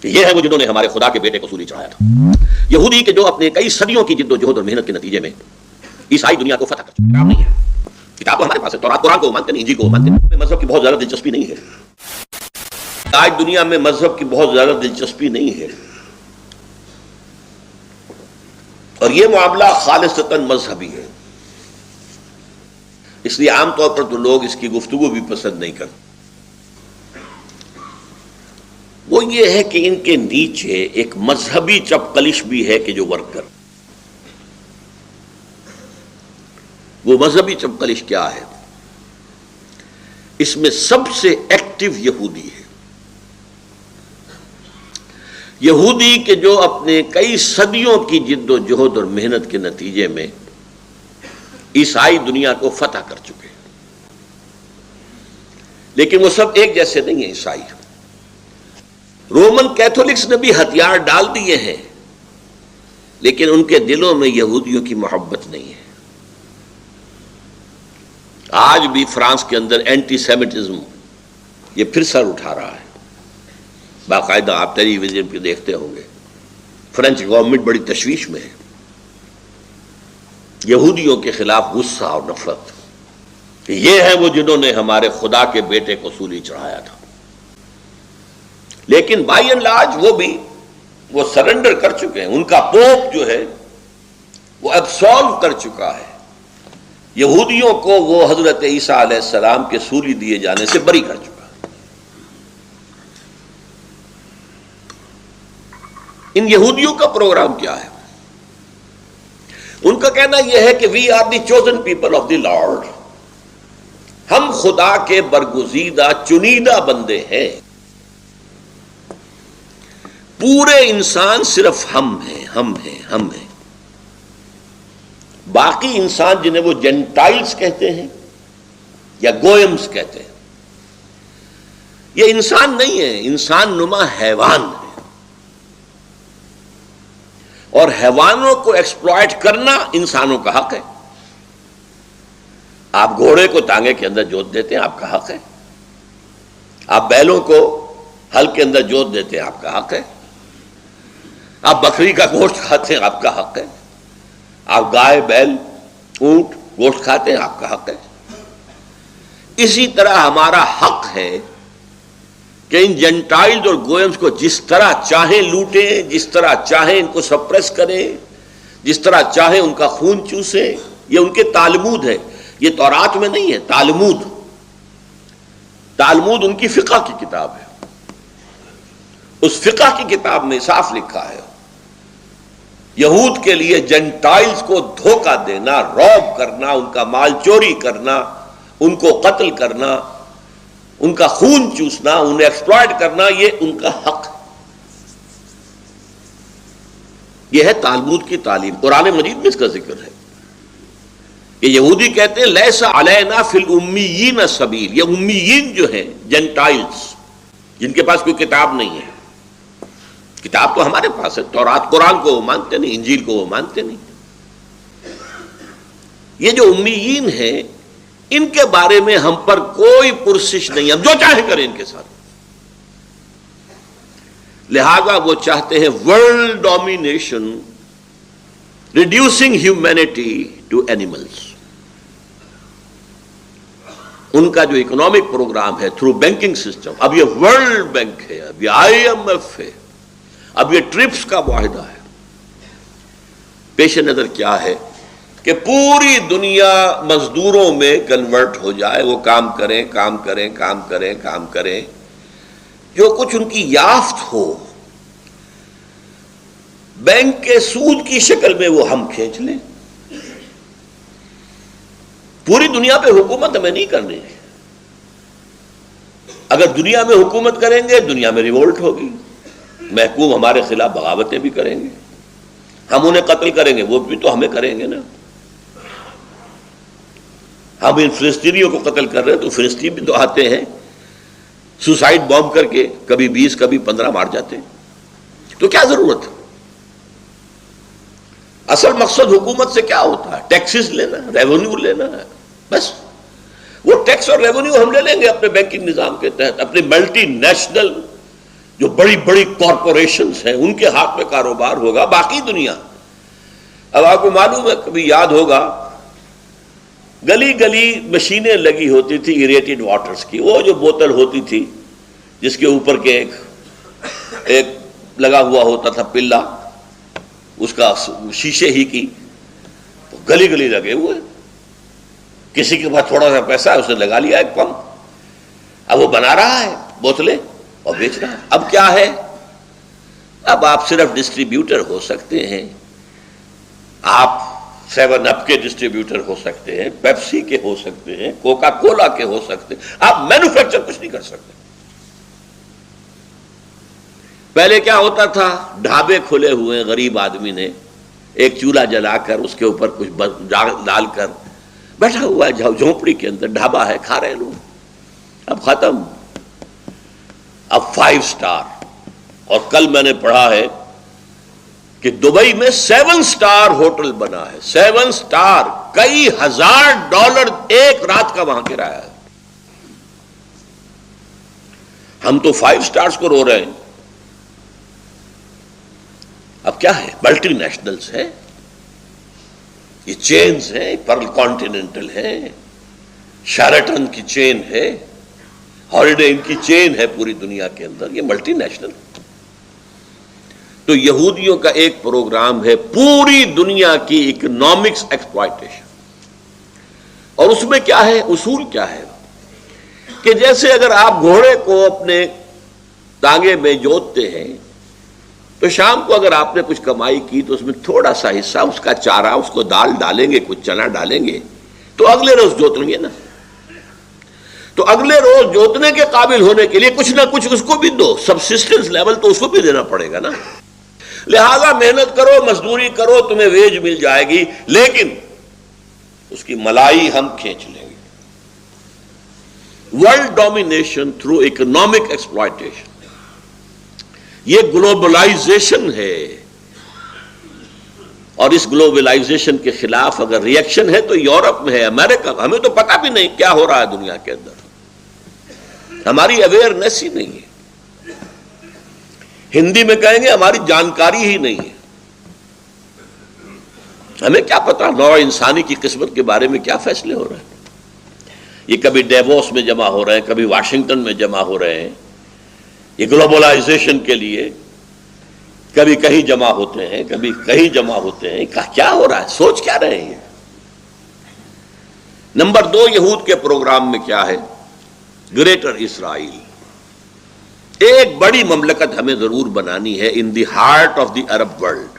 کہ یہ ہے وہ جنہوں نے ہمارے خدا کے بیٹے کو سولی چڑھایا تھا. یہودی کے جو اپنے کئی صدیوں کی جد و جہد اور محنت کے نتیجے میں عیسائی دنیا کو فتح کر چکے. کتاب نہیں ہے، کتاب تو ہمارے پاس ہے، تورات قرآن کو وہ مانتے نہیں، انجیل کو وہ مانتے نہیں. مذہب کی بہت زیادہ دلچسپی نہیں ہے آج دنیا میں، مذہب کی بہت زیادہ دلچسپی نہیں ہے، اور یہ معاملہ خالصتاً مذہبی ہے. اس لیے عام طور پر تو لوگ اس کی گفتگو بھی پسند نہیں کرتے. وہ یہ ہے کہ ان کے نیچے ایک مذہبی چپقلش بھی ہے کہ جو ورک کر. وہ مذہبی چپقلش کیا ہے؟ اس میں سب سے ایکٹیو یہودی ہے. یہودی کے جو اپنے کئی صدیوں کی جد و جہد اور محنت کے نتیجے میں عیسائی دنیا کو فتح کر چکے ہیں. لیکن وہ سب ایک جیسے نہیں ہیں. عیسائی رومن کیتھولکس نے بھی ہتھیار ڈال دیے ہیں، لیکن ان کے دلوں میں یہودیوں کی محبت نہیں ہے. آج بھی فرانس کے اندر اینٹی سیمیٹزم یہ پھر سر اٹھا رہا ہے. باقاعدہ آپ ٹیلی ویژن پہ دیکھتے ہوں گے، فرینچ گورنمنٹ بڑی تشویش میں ہے. یہودیوں کے خلاف غصہ اور نفرت کہ یہ ہیں وہ جنہوں نے ہمارے خدا کے بیٹے کو سولی چڑھایا تھا. لیکن بائی اینڈ لارج وہ سرنڈر کر چکے ہیں. ان کا پوپ جو ہے وہ ایبسالو کر چکا ہے. یہودیوں کو وہ حضرت عیسیٰ علیہ السلام کے سولی دیے جانے سے بری کر چکا. ان یہودیوں کا پروگرام کیا ہے؟ ان کا کہنا یہ ہے کہ we are the chosen people of the lord. ہم خدا کے برگزیدہ چنیدہ بندے ہیں. پورے انسان صرف ہم ہیں، ہم ہیں، ہم ہیں. باقی انسان جنہیں وہ جینٹائلز کہتے ہیں یا گوئمز کہتے ہیں، یہ انسان نہیں ہے، انسان نما حیوان ہے. اور حیوانوں کو ایکسپلائٹ کرنا انسانوں کا حق ہے. آپ گھوڑے کو ٹانگے کے اندر جوت دیتے ہیں، آپ کا حق ہے. آپ بیلوں کو ہل کے اندر جوت دیتے ہیں، آپ کا حق ہے. آپ بکری کا گوشت کھاتے ہیں، آپ کا حق ہے. آپ گائے، بیل، اونٹ گوشت کھاتے ہیں، آپ کا حق ہے. اسی طرح ہمارا حق ہے کہ ان جنٹائلز اور گوئمز کو جس طرح چاہیں لوٹیں، جس طرح چاہیں ان کو سپریس کریں، جس طرح چاہیں ان کا خون چوسیں. یہ ان کے تالمود ہے، یہ تورات میں نہیں ہے. تالمود ان کی فقہ کی کتاب ہے. اس فقہ کی کتاب میں صاف لکھا ہے یہود کے لیے جنٹائلز کو دھوکہ دینا، روب کرنا، ان کا مال چوری کرنا، ان کو قتل کرنا، ان کا خون چوسنا، انہیں ایکسپلائٹ کرنا، یہ ان کا حق ہے. یہ ہے تالمود کی تعلیم. قرآن مجید میں اس کا ذکر ہے کہ یہودی کہتے ہیں لیس علینا فی الامیین سبیل. یہ امیین جو ہیں جنٹائلز، جن کے پاس کوئی کتاب نہیں ہے. کتاب تو ہمارے پاس ہے، تورات قرآن کو وہ مانتے نہیں، انجیل کو وہ مانتے نہیں. یہ جو امیین ہیں ان کے بارے میں ہم پر کوئی پرسش نہیں، ہم جو چاہیں کریں ان کے ساتھ. لہذا وہ چاہتے ہیں world domination, reducing humanity to animals. ان کا جو اکنامک پروگرام ہے تھرو بینکنگ سسٹم، اب یہ ورلڈ بینک ہے، اب یہ IMF ہے، اب یہ ٹرپس کا معاہدہ ہے. پیش نظر کیا ہے کہ پوری دنیا مزدوروں میں کنورٹ ہو جائے، وہ کام کریں، کام کریں، کام کریں، کام کریں. جو کچھ ان کی یافت ہو بینک کے سود کی شکل میں وہ ہم کھینچ لیں. پوری دنیا پہ حکومت ہمیں نہیں کرنی ہے. اگر دنیا میں حکومت کریں گے دنیا میں ریوولٹ ہوگی، محکوم ہمارے خلاف بغاوتیں بھی کریں گے، ہم انہیں قتل کریں گے، وہ بھی تو ہمیں کریں گے نا. ہم ان فلسطینیوں کو قتل کر رہے ہیں تو فلسطین بھی تو آتے ہیں سوسائڈ بام کر کے، کبھی 20 کبھی 15 مار جاتے ہیں. تو کیا ضرورت ہے؟ اصل مقصد حکومت سے کیا ہوتا ہے؟ ٹیکسز لینا، ریونیو لینا ہے بس. وہ ٹیکس اور ریونیو ہم لے لیں گے اپنے بینکنگ نظام کے تحت، اپنے ملٹی نیشنل جو بڑی بڑی کارپوریشنز ہیں ان کے ہاتھ میں کاروبار ہوگا. باقی دنیا، اب آپ کو معلوم ہے کبھی یاد ہوگا گلی گلی مشینیں لگی ہوتی تھی ایریٹڈ واٹرز کی، وہ جو بوتل ہوتی تھی جس کے اوپر کے ایک لگا ہوا ہوتا تھا پلہ اس کا شیشے ہی کی، گلی گلی لگے ہوئے. کسی کے پاس تھوڑا سا پیسہ ہے اس نے لگا لیا ایک پمپ، اب وہ بنا رہا ہے بوتلیں اور بیچ رہا ہے. اب کیا ہے؟ اب آپ صرف ڈسٹریبیوٹر ہو سکتے ہیں، آپ 7 اپ کے ڈسٹریبیوٹر ہو سکتے ہیں، پیپسی کے ہو سکتے ہیں، کوکا کولا کے ہو سکتے ہیں، آپ مینوفیکچر کچھ نہیں کر سکتے. پہلے کیا ہوتا تھا؟ ڈھابے کھلے ہوئے، غریب آدمی نے ایک چولہا جلا کر اس کے اوپر کچھ ڈال کر بیٹھا ہوا ہے جھونپڑی کے اندر، ڈھابا ہے، کھا رہے لوگ. اب ختم. اب 5 اسٹار. اور کل میں نے پڑھا ہے کہ دبئی میں 7 اسٹار ہوٹل بنا ہے. 7 اسٹار، کئی $1000 ایک رات کا وہاں کرایہ ہے. ہم تو 5 اسٹارز کو رو رہے ہیں. اب کیا ہے؟ ملٹی نیشنلز ہے، یہ چینز ہیں، پرل کانٹیننٹل ہے، شیرٹن کی چین ہے، ہالیڈے ان کی چین ہے پوری دنیا کے اندر، یہ ملٹی نیشنل. تو یہودیوں کا ایک پروگرام ہے پوری دنیا کی اکنامکس ایکسپلائٹیشن. اور اس میں کیا ہے؟ اصول کیا ہے کہ جیسے اگر آپ گھوڑے کو اپنے ٹانگے میں جوتتے ہیں تو شام کو اگر آپ نے کچھ کمائی کی تو اس میں تھوڑا سا حصہ اس کا چارہ، اس کو دال ڈالیں گے، کچھ چنا ڈالیں گے تو اگلے روز جوتیں گے نا. تو اگلے روز جوتنے کے قابل ہونے کے لیے کچھ نہ کچھ اس کو بھی دو، سبسسٹنس لیول تو اس کو بھی دینا پڑے گا نا. لہذا محنت کرو، مزدوری کرو، تمہیں ویج مل جائے گی، لیکن اس کی ملائی ہم کھینچ لیں گے. World domination through economic exploitation, یہ گلوبلائزیشن ہے. اور اس گلوبلائزیشن کے خلاف اگر ریئیکشن ہے تو یورپ میں ہے، امریکہ. ہمیں تو پتہ بھی نہیں کیا ہو رہا ہے دنیا کے اندر، ہماری اویئرنیس ہی نہیں ہے. ہندی میں کہیں گے ہماری جانکاری ہی نہیں ہے. ہمیں کیا پتا نوع انسانی کی قسمت کے بارے میں کیا فیصلے ہو رہے ہیں. یہ کبھی ڈیووس میں جمع ہو رہے ہیں، کبھی واشنگٹن میں جمع ہو رہے ہیں، یہ گلوبلائزیشن کے لیے کبھی کہیں جمع ہوتے ہیں، کبھی کہیں جمع ہوتے ہیں. کیا ہو رہا ہے؟ سوچ کیا رہے ہیں؟ نمبر 2، یہود کے پروگرام میں کیا ہے؟ Greater Israel. ایک بڑی مملکت ہمیں ضرور بنانی ہے in the heart of the Arab world.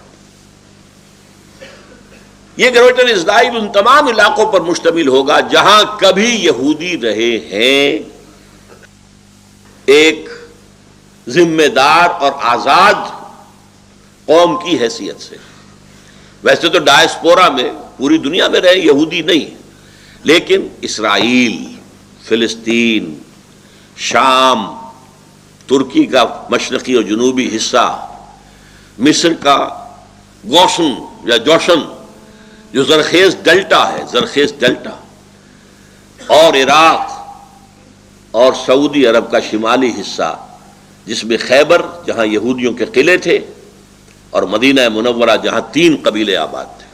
یہ گریٹر اسرائیل ان تمام علاقوں پر مشتمل ہوگا جہاں کبھی یہودی رہے ہیں، ایک ذمہ دار اور آزاد قوم کی حیثیت سے. ویسے تو ڈائسپورا میں پوری دنیا میں رہے یہودی نہیں، لیکن اسرائیل، فلسطین، شام، ترکی کا مشرقی اور جنوبی حصہ، مصر کا گوشن یا جوشن جو زرخیز ڈیلٹا ہے، زرخیز ڈیلٹا، اور عراق اور سعودی عرب کا شمالی حصہ جس میں خیبر جہاں یہودیوں کے قلعے تھے اور مدینہ منورہ جہاں 3 قبیلے آباد تھے.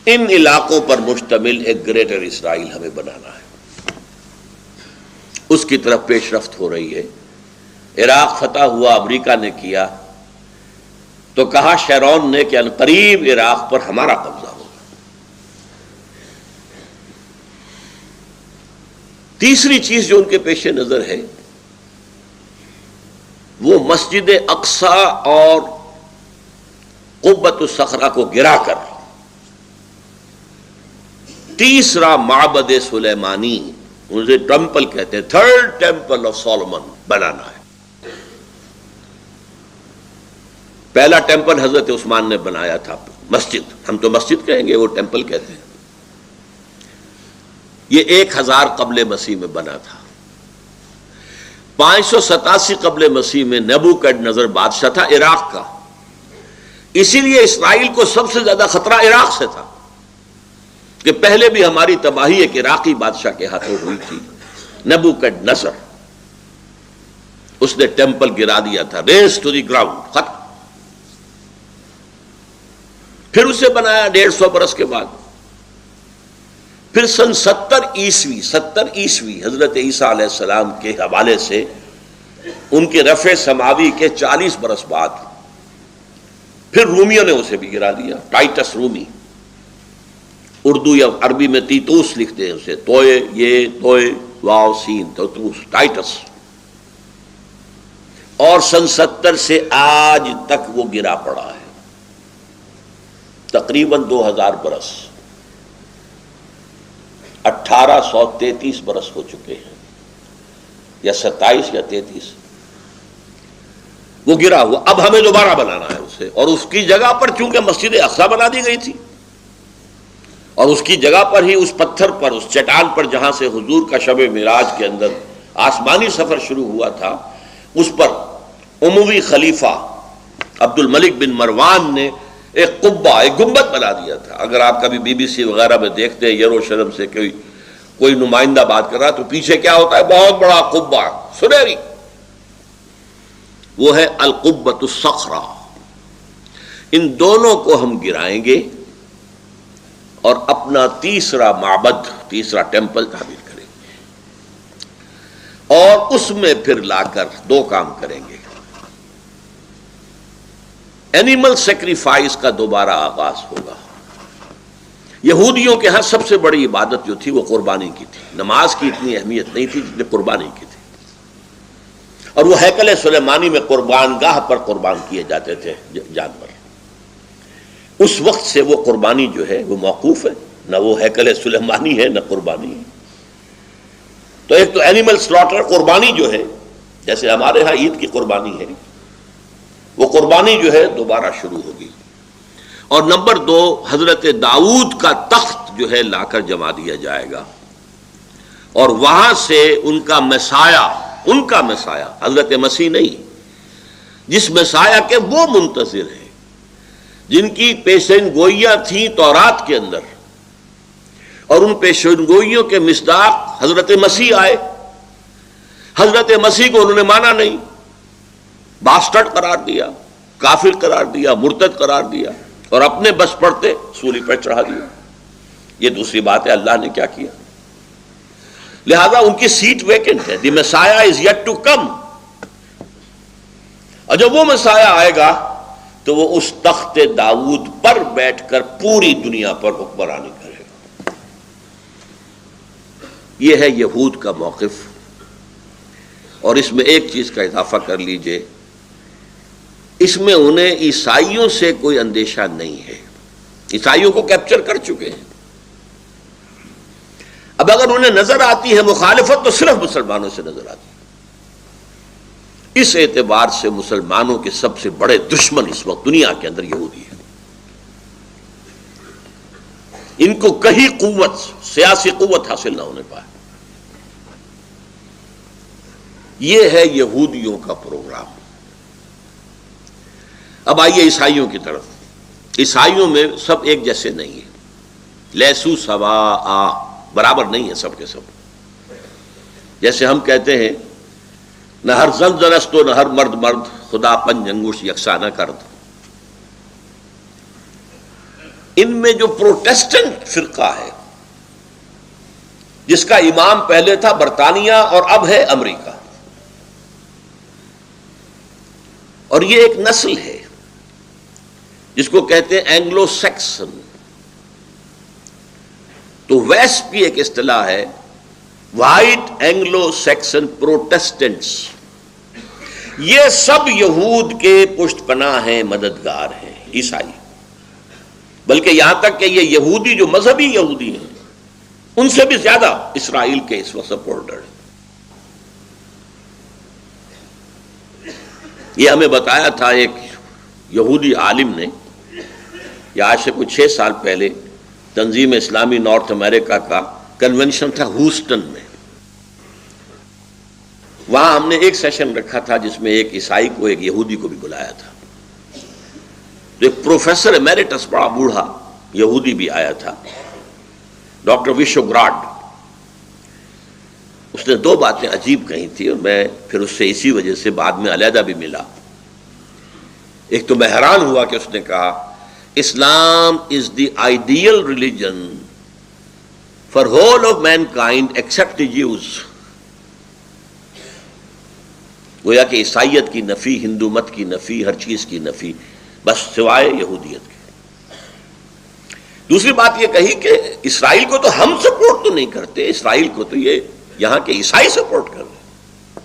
ان علاقوں پر مشتمل ایک گریٹر اسرائیل ہمیں بنانا ہے. اس کی طرف پیش رفت ہو رہی ہے. عراق فتح ہوا، امریکہ نے کیا تو کہا شیرون نے کہ عنقریب عراق پر ہمارا قبضہ ہوگا. تیسری چیز جو ان کے پیش نظر ہے وہ مسجد اقصی اور قبۃ الصخرہ کو گرا کر تیسرا معبد سلیمانی، اسے ٹیمپل کہتے ہیں، 3rd ٹیمپل آف سولومن بنانا ہے. پہلا ٹیمپل حضرت عثمان نے بنایا تھا، مسجد، ہم تو مسجد کہیں گے، وہ ٹیمپل کہتے ہیں. یہ 1000 قبل مسیح میں بنا تھا. 587 قبل مسیح میں نیبوکڈنیزر بادشاہ تھا عراق کا. اسی لیے اسرائیل کو سب سے زیادہ خطرہ عراق سے تھا کہ پہلے بھی ہماری تباہی ایک عراقی بادشاہ کے ہاتھوں ہوئی تھی، نیبوکڈنیزر. اس نے ٹیمپل گرا دیا تھا، ریز ٹو دی گراؤنڈ، ختم. پھر اسے بنایا 150 برس کے بعد. پھر سن 70 عیسوی حضرت عیسیٰ علیہ السلام کے حوالے سے ان کے رفع سماوی کے 40 برس بعد پھر رومیوں نے اسے بھی گرا دیا. ٹائٹس رومی، اردو یا عربی میں تیتوس لکھتے ہیں اسے، توئے واو سین تیتوس، ٹائٹس. اور سن 70 سے آج تک وہ گرا پڑا ہے، تقریباً 2000 برس، 1833 برس ہو چکے ہیں، یا 27 یا 33 وہ گرا ہوا. اب ہمیں دوبارہ بنانا ہے اسے، اور اس کی جگہ پر چونکہ مسجد اقصیٰ بنا دی گئی تھی، اور اس کی جگہ پر ہی اس پتھر پر، اس چٹان پر جہاں سے حضور کا شب معراج کے اندر آسمانی سفر شروع ہوا تھا، اس پر اموی خلیفہ عبد الملک بن مروان نے ایک قبہ، ایک گنبد بنا دیا تھا. اگر آپ کبھی BBC وغیرہ میں دیکھتے ہیں یروشلم سے کوئی نمائندہ بات کر رہا تو پیچھے کیا ہوتا ہے؟ بہت بڑا قبہ سنہری، وہ ہے القبۃ الصخرہ. ان دونوں کو ہم گرائیں گے اور اپنا تیسرا معبد، تیسرا ٹیمپل تعمیر کریں گے، اور اس میں پھر لا کر دو کام کریں گے. اینیمل سیکریفائس کا دوبارہ آغاز ہوگا. یہودیوں کے ہاں سب سے بڑی عبادت جو تھی وہ قربانی کی تھی. نماز کی اتنی اہمیت نہیں تھی جتنی قربانی کی تھی، اور وہ ہیکل سلیمانی میں قربان گاہ پر قربان کیے جاتے تھے جانور. اس وقت سے وہ قربانی جو ہے وہ موقوف ہے، نہ وہ ہیکل سلیمانی ہے نہ قربانی ہے. تو ایک تو اینیمل سلاٹر، قربانی جو ہے، جیسے ہمارے ہاں عید کی قربانی ہے، وہ قربانی جو ہے دوبارہ شروع ہوگی. اور نمبر 2، حضرت داؤد کا تخت جو ہے لا کر جما دیا جائے گا، اور وہاں سے ان کا مسایہ حضرت مسیح نہیں، جس مسایہ کے وہ منتظر ہیں جن کی پیشین گوئیاں تھیں تورات کے اندر، اور ان پیشین گوئیوں کے مصداق حضرت مسیح آئے. حضرت مسیح کو انہوں نے مانا نہیں، باسٹرڈ قرار دیا، کافر قرار دیا، مرتد قرار دیا، اور اپنے بس پڑتے سولی پر چڑھا دیا. یہ دوسری بات ہے اللہ نے کیا کیا. لہذا ان کی سیٹ ویکنٹ ہے. دی مسایہ از یٹ ٹو کم، اور جب وہ مسایہ آئے گا تو وہ اس تخت داؤد پر بیٹھ کر پوری دنیا پر حکمرانی کرے گا. یہ ہے یہود کا موقف. اور اس میں ایک چیز کا اضافہ کر لیجئے، اس میں انہیں عیسائیوں سے کوئی اندیشہ نہیں ہے. عیسائیوں کو کیپچر کر چکے ہیں. اب اگر انہیں نظر آتی ہے مخالفت تو صرف مسلمانوں سے نظر آتی ہے. اس اعتبار سے مسلمانوں کے سب سے بڑے دشمن اس وقت دنیا کے اندر یہودی ہے. ان کو کہیں قوت، سیاسی قوت حاصل نہ ہونے پائے. یہ ہے یہودیوں کا پروگرام. اب آئیے عیسائیوں کی طرف. عیسائیوں میں سب ایک جیسے نہیں ہیں. لیسو سوا، برابر نہیں ہے سب کے سب. جیسے ہم کہتے ہیں نہ ہر زن زنست و نہ ہر مرد مرد، خدا پنج انگوش یکساں نہ کرد. ان میں جو پروٹیسٹنٹ فرقہ ہے، جس کا امام پہلے تھا برطانیہ اور اب ہے امریکہ، اور یہ ایک نسل ہے جس کو کہتے ہیں اینگلو سیکسن. تو ویسٹ کی ایک اصطلاح ہے وائٹ اینگلو سیکسن پروٹیسٹنٹس. یہ سب یہود کے پشت پناہ ہیں، مددگار ہیں عیسائی. بلکہ یہاں تک کہ یہ یہودی جو مذہبی یہودی ہیں ان سے بھی زیادہ اسرائیل کے اس وقت سپورٹر ہیں. یہ ہمیں بتایا تھا ایک یہودی عالم نے، یہ آج سے کچھ 6 سال پہلے تنظیم اسلامی نارتھ امریکہ کا کنونشن تھا ہوسٹن میں. وہاں ہم نے ایک سیشن رکھا تھا جس میں ایک عیسائی کو ایک یہودی کو بھی بلایا تھا. ایک پروفیسر ایمیریٹس بڑا بوڑھا یہودی بھی آیا تھا، ڈاکٹر وشو گراڈ. اس اس نے دو باتیں عجیب کہی تھی اور میں پھر اس سے اسی وجہ سے بعد میں علیحدہ بھی ملا. ایک تو میں حیران ہوا کہ اس نے کہا Islam is the ideal religion for whole of mankind except the Jews. گویا کہ عیسائیت کی نفی، ہندو مت کی نفی، ہر چیز کی نفی، بس سوائے یہودیت کے. دوسری بات یہ کہی کہ اسرائیل کو تو ہم سپورٹ تو نہیں کرتے، اسرائیل کو تو یہ یہاں کے عیسائی سپورٹ کر رہے ہیں.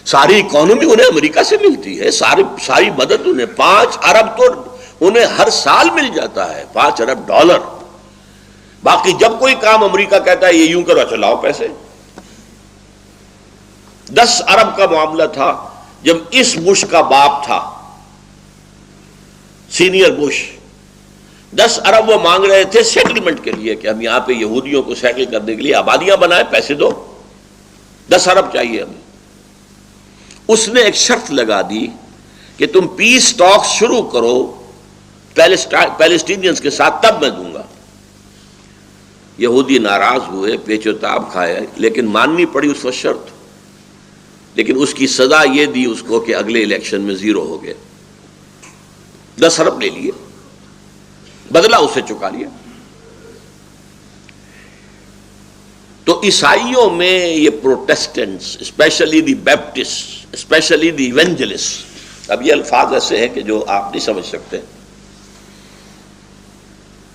ساری اکانومی انہیں امریکہ سے ملتی ہے، ساری مدد انہیں 5 ارب تو انہیں ہر سال مل جاتا ہے، 5 ارب ڈالر. باقی جب کوئی کام امریکہ کہتا ہے یہ یوں کرو، چلاؤ پیسے. 10 ارب کا معاملہ تھا جب اس بش کا باپ تھا، سینئر بش. 10 ارب وہ مانگ رہے تھے سیٹلمنٹ کے لیے کہ ہم یہاں پہ یہودیوں کو سیٹل کرنے کے لیے آبادیاں بنائیں، پیسے دو، 10 ارب چاہیے ہمیں. اس نے ایک شرط لگا دی کہ تم پیس ٹاک شروع کرو پیلسٹینینز کے ساتھ، تب میں دوں گا. یہودی ناراض ہوئے، پیچ و تاب کھائے، لیکن ماننی پڑی اس وقت شرط. لیکن اس کی سزا یہ دی اس کو کہ اگلے الیکشن میں 0 ہو گئے. 10 ارب لے لیے، بدلہ اسے چکا لیا. تو عیسائیوں میں یہ protestants, especially the baptist, especially the evangelist, اب یہ الفاظ ایسے ہیں کہ جو آپ نہیں سمجھ سکتے،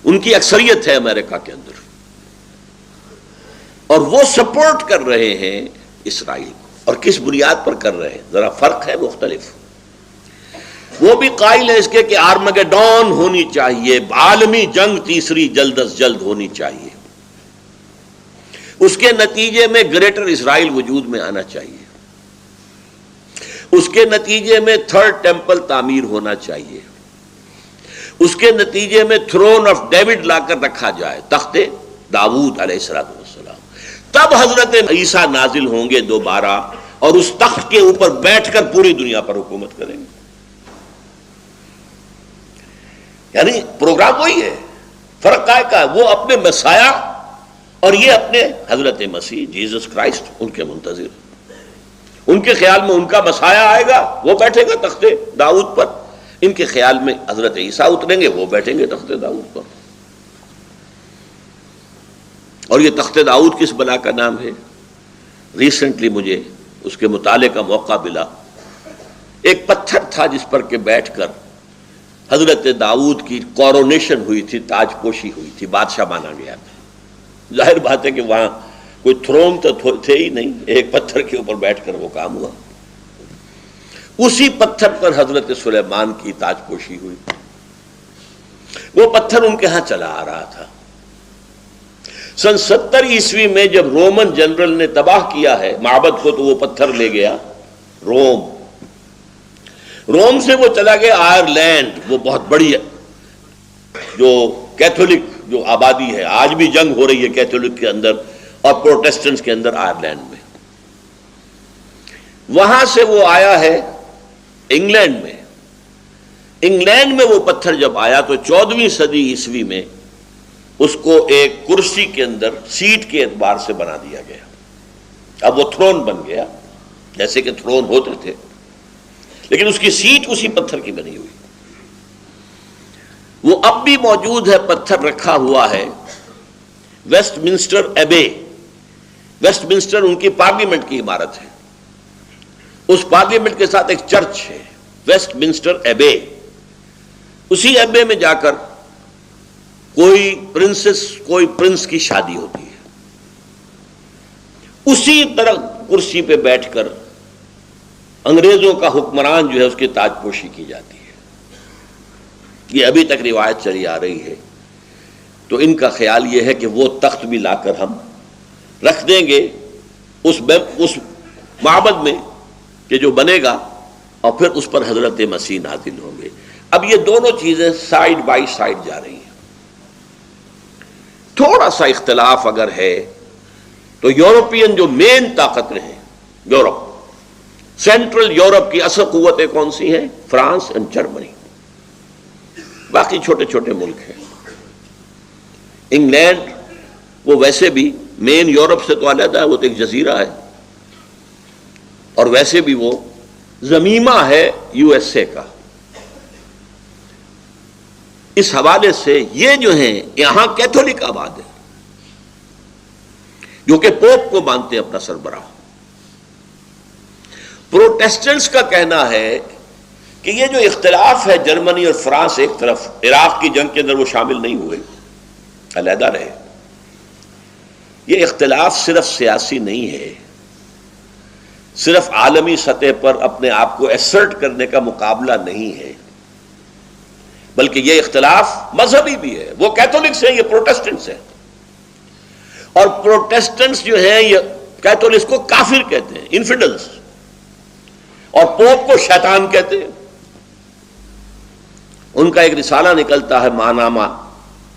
ان کی اکثریت ہے امریکہ کے اندر، اور وہ سپورٹ کر رہے ہیں اسرائیل کو. اور کس بنیاد پر کر رہے ہیں؟ ذرا فرق ہے، مختلف. وہ بھی قائل ہے اس کے کہ آرمگیڈون ہونی چاہیے، عالمی جنگ تیسری جلد از جلد ہونی چاہیے، اس کے نتیجے میں گریٹر اسرائیل وجود میں آنا چاہیے، اس کے نتیجے میں 3rd ٹیمپل تعمیر ہونا چاہیے، اس کے نتیجے میں تھرون آف ڈیوڈ لا کر رکھا جائے، تخت داؤد علیہ السلام. تب حضرت عیسیٰ نازل ہوں گے دوبارہ اور اس تخت کے اوپر بیٹھ کر پوری دنیا پر حکومت کریں گے. یعنی پروگرام وہی ہے، فرق کائے کا؟ وہ اپنے مسیح اور یہ اپنے حضرت مسیح جیسس کرائسٹ ان کے منتظر. ان کے خیال میں ان کا مسیح آئے گا، وہ بیٹھے گا تخت داؤد پر. ان کے خیال میں حضرت عیسیٰ اتریں گے، وہ بیٹھیں گے تخت داؤد پر. اور یہ تخت داؤد کس بلا کا نام ہے؟ ریسنٹلی مجھے اس کے مطالعے کا موقع ملا. ایک پتھر تھا جس پر کہ بیٹھ کر حضرت داؤد کی کورونیشن ہوئی تھی، تاج پوشی ہوئی تھی، بادشاہ مانا گیا تھا. ظاہر بات ہے کہ وہاں کوئی تھرون تو تھے ہی نہیں، ایک پتھر کے اوپر بیٹھ کر وہ کام ہوا. اسی پتھر پر حضرت سلیمان کی تاج پوشی ہوئی. وہ پتھر ان کے ہاں چلا آ رہا تھا. سن 70 عیسوی میں جب رومن جنرل نے تباہ کیا ہے معبد کو، تو وہ پتھر لے گیا روم سے وہ چلا گیا آئرلینڈ. وہ بہت بڑی جو کیتھولک جو آبادی ہے، آج بھی جنگ ہو رہی ہے کیتھولک کے اندر اور پروٹیسٹنٹس کے اندر آئرلینڈ میں. وہاں سے وہ آیا ہے انگلینڈ میں. انگلینڈ میں وہ پتھر جب آیا تو 14ویں صدی عیسوی میں اس کو ایک کرسی کے اندر سیٹ کے اعتبار سے بنا دیا گیا. اب وہ تھرون بن گیا، جیسے کہ تھرون ہوتے تھے، لیکن اس کی سیٹ اسی پتھر کی بنی ہوئی. وہ اب بھی موجود ہے، پتھر رکھا ہوا ہے Westminster Abbey. Westminster ان کی پارلیمنٹ کی عمارت ہے. اس پارلیمنٹ کے ساتھ ایک چرچ ہے، ویسٹ منسٹر ایبے. اسی ایبے میں جا کر کوئی پرنس کی شادی ہوتی ہے، اسی طرح کرسی پہ بیٹھ کر انگریزوں کا حکمران جو ہے اس کی تاج پوشی کی جاتی ہے. یہ ابھی تک روایت چلی آ رہی ہے. تو ان کا خیال یہ ہے کہ وہ تخت بھی لا کر ہم رکھ دیں گے اس معبد میں کہ جو بنے گا، اور پھر اس پر حضرت مسیح نازل ہوں گے. اب یہ دونوں چیزیں سائیڈ بائی سائیڈ جا رہی ہیں. تھوڑا سا اختلاف اگر ہے تو یورپین جو مین طاقتیں ہیں، یورپ، سینٹرل یورپ کی اصل قوتیں کون سی ہیں؟ France and Germany. باقی چھوٹے چھوٹے ملک ہیں. انگلینڈ وہ ویسے بھی مین یورپ سے تو علیحدہ ہے، وہ تو ایک جزیرہ ہے، اور ویسے بھی وہ زمیمہ ہے یو ایس اے کا۔ اس حوالے سے یہ جو ہیں یہاں کیتھولک آباد ہے، جو کہ پوپ کو مانتے ہیں اپنا سربراہ۔ پروٹیسٹنٹس کا کہنا ہے کہ یہ جو اختلاف ہے، جرمنی اور فرانس ایک طرف، عراق کی جنگ کے اندر وہ شامل نہیں ہوئے، علیحدہ رہے، یہ اختلاف صرف سیاسی نہیں ہے، صرف عالمی سطح پر اپنے آپ کو ایسرٹ کرنے کا مقابلہ نہیں ہے، بلکہ یہ اختلاف مذہبی بھی ہے۔ وہ کیتھولکس ہیں، یہ پروٹیسٹنٹس ہیں، اور پروٹیسٹنٹس جو ہیں یہ کیتھولکس کو کافر کہتے ہیں، انفیڈلز، اور پوپ کو شیطان کہتے ہیں۔ ان کا ایک رسالہ نکلتا ہے ماہنامہ،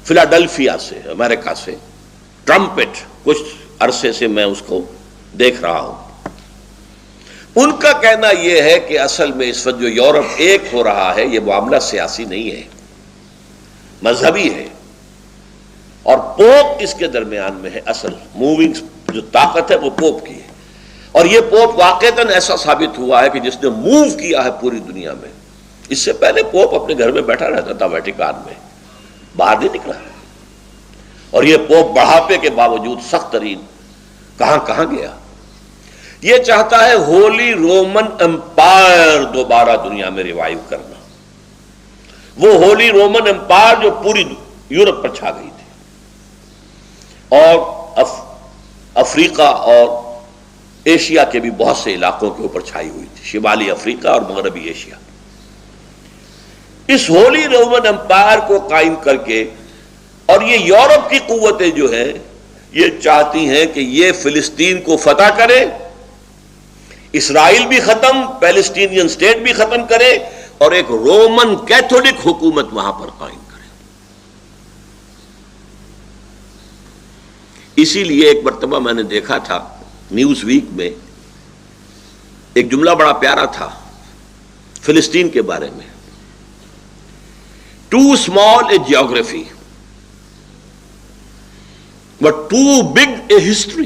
فلاڈلفیا سے، امریکہ سے، ٹرمپٹ، کچھ عرصے سے میں اس کو دیکھ رہا ہوں۔ ان کا کہنا یہ ہے کہ اصل میں اس وقت جو یورپ ایک ہو رہا ہے، یہ معاملہ سیاسی نہیں ہے، مذہبی ہے، اور پوپ اس کے درمیان میں ہے۔ اصل موونگ جو طاقت ہے وہ پوپ کی ہے، اور یہ پوپ واقعتاً ایسا ثابت ہوا ہے کہ جس نے موو کیا ہے پوری دنیا میں۔ اس سے پہلے پوپ اپنے گھر میں بیٹھا رہتا تھا ویٹیکان میں، باہر نہیں نکلا، اور یہ پوپ بڑھاپے کے باوجود سخت ترین کہاں کہاں گیا۔ یہ چاہتا ہے ہولی رومن امپائر دوبارہ دنیا میں ریوائیو کرنا، وہ ہولی رومن امپائر جو پوری یورپ پر چھا گئی تھی، اور افریقہ اور ایشیا کے بھی بہت سے علاقوں کے اوپر چھائی ہوئی تھی، شمالی افریقہ اور مغربی ایشیا۔ اس ہولی رومن امپائر کو قائم کر کے، اور یہ یورپ کی قوتیں جو ہیں یہ چاہتی ہیں کہ یہ فلسطین کو فتح کرے، اسرائیل بھی ختم، پیلسٹینین اسٹیٹ بھی ختم کرے، اور ایک رومن کیتھولک حکومت وہاں پر قائم کرے۔ اسی لیے ایک مرتبہ میں نے دیکھا تھا نیوز ویک میں، ایک جملہ بڑا پیارا تھا فلسطین کے بارے میں، too small a geography but too big a history.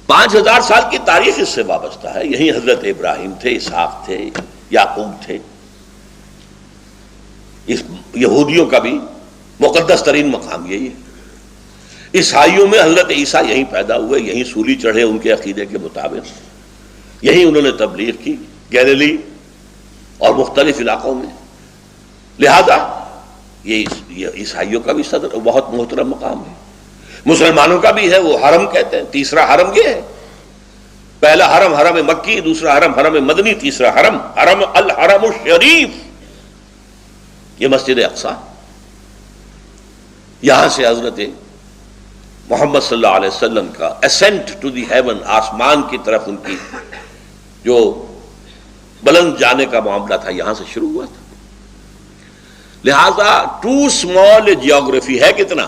5000 سال کی تاریخ اس سے وابستہ ہے، یہی حضرت ابراہیم تھے، اسحاق تھے، یعقوب تھے، اس یہودیوں کا بھی مقدس ترین مقام یہی ہے۔ عیسائیوں میں حضرت عیسیٰ یہیں پیدا ہوئے، یہیں سولی چڑھے ان کے عقیدے کے مطابق، یہیں انہوں نے تبلیغ کی، گیلیلی اور مختلف علاقوں میں، لہذا یہ عیسائیوں کا بھی صدر بہت محترم مقام ہے، مسلمانوں کا بھی ہے، وہ حرم کہتے ہیں، تیسرا حرم یہ ہے، پہلا حرم حرم مکی، دوسرا حرم حرم مدنی، تیسرا حرم حرم الحرم الشریف، یہ مسجد اقصی۔ یہاں سے حضرت محمد صلی اللہ علیہ وسلم کا اسینٹ ٹو دی ہیون، آسمان کی طرف ان کی جو بلند جانے کا معاملہ تھا، یہاں سے شروع ہوا تھا۔ لہذا ٹو اسمال جیوگرافی ہے کتنا،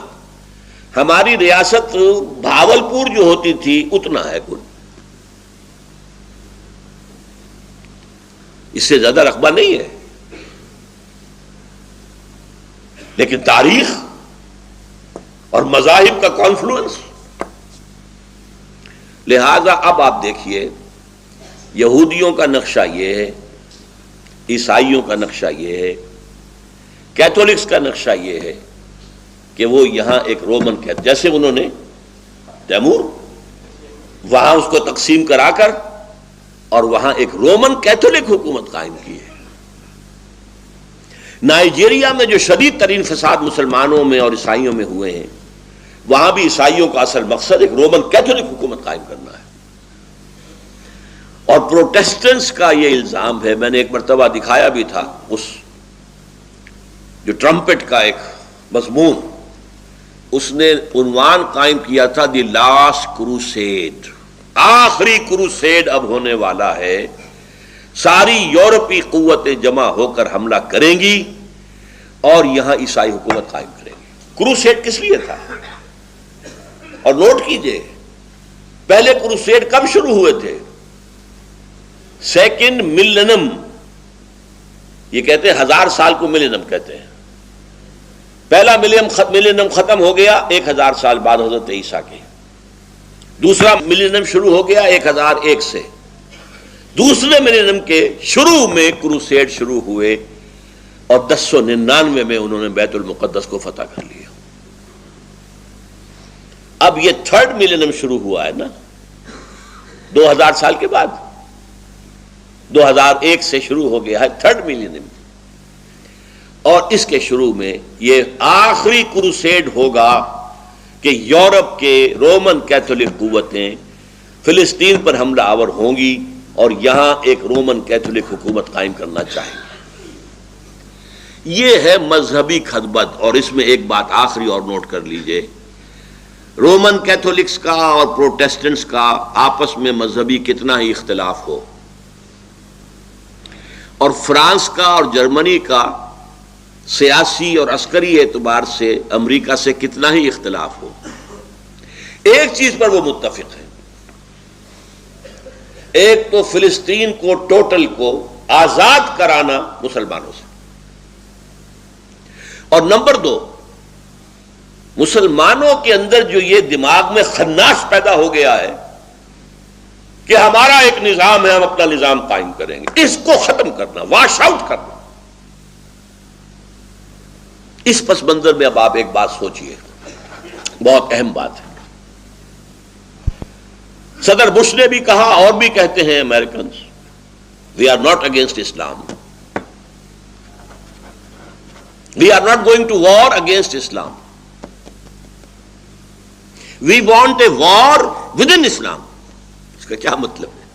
ہماری ریاست بھاولپور جو ہوتی تھی اتنا ہے کل، اس سے زیادہ رقبہ نہیں ہے، لیکن تاریخ اور مذاہب کا کانفلوئنس۔ لہذا اب آپ دیکھیے، یہودیوں کا نقشہ یہ ہے، عیسائیوں کا نقشہ یہ ہے، کیتھولکس کا نقشہ یہ ہے کہ وہ یہاں ایک رومن کہتے، جیسے انہوں نے تیمور وہاں اس کو تقسیم کرا کر اور وہاں ایک رومن کیتھولک حکومت قائم کی ہے۔ نائجیریا میں جو شدید ترین فساد مسلمانوں میں اور عیسائیوں میں ہوئے ہیں، وہاں بھی عیسائیوں کا اصل مقصد ایک رومن کیتھولک حکومت قائم کرنا ہے۔ اور پروٹیسٹنٹس کا یہ الزام ہے، میں نے ایک مرتبہ دکھایا بھی تھا، اس جو ٹرمپٹ کا ایک مضمون، اس نے عنوان قائم کیا تھا دی لاسٹ کروسیڈ، آخری کروسیڈ اب ہونے والا ہے، ساری یورپی قوتیں جمع ہو کر حملہ کریں گی اور یہاں عیسائی حکومت قائم کریں گی۔ کروسیڈ کس لیے تھا؟ اور نوٹ کیجئے، پہلے کروسیڈ کب شروع ہوئے تھے؟ سیکنڈ ملینم، یہ کہتے ہیں 1000 سال کو ملینم کہتے ہیں، پہلا ملینیم ختم ہو گیا 1000 سال بعد حضرت عیسیٰ کے، دوسرا ملینیم شروع ہو گیا 1001 سے، دوسرے ملینیم کے شروع میں کروسیڈ شروع ہوئے اور 1099 میں انہوں نے بیت المقدس کو فتح کر لیا۔ اب یہ تھرڈ ملینیم شروع ہوا ہے نا 2000 سال کے بعد، 2001 سے شروع ہو گیا ہے تھرڈ ملینیم، اور اس کے شروع میں یہ آخری کروسیڈ ہوگا کہ یورپ کے رومن کیتھولک قوتیں فلسطین پر حملہ آور ہوں گی اور یہاں ایک رومن کیتھولک حکومت قائم کرنا چاہیں گے۔ یہ ہے مذہبی خطبت، اور اس میں ایک بات آخری اور نوٹ کر لیجئے، رومن کیتھولکس کا اور پروٹیسٹنٹس کا آپس میں مذہبی کتنا ہی اختلاف ہو، اور فرانس کا اور جرمنی کا سیاسی اور عسکری اعتبار سے امریکہ سے کتنا ہی اختلاف ہو، ایک چیز پر وہ متفق ہیں، ایک تو فلسطین کو ٹوٹل کو آزاد کرانا مسلمانوں سے، اور نمبر 2 مسلمانوں کے اندر جو یہ دماغ میں خناس پیدا ہو گیا ہے کہ ہمارا ایک نظام ہے، ہم اپنا نظام قائم کریں گے، اس کو ختم کرنا، واش آؤٹ کرنا۔ اس پس منظر میں اب آپ ایک بات سوچئے، بہت اہم بات ہے۔ صدر بش نے بھی کہا اور بھی کہتے ہیں Americans, we are not against Islam, we are not going to war against Islam, we want a war within Islam. اس کا کیا مطلب ہے؟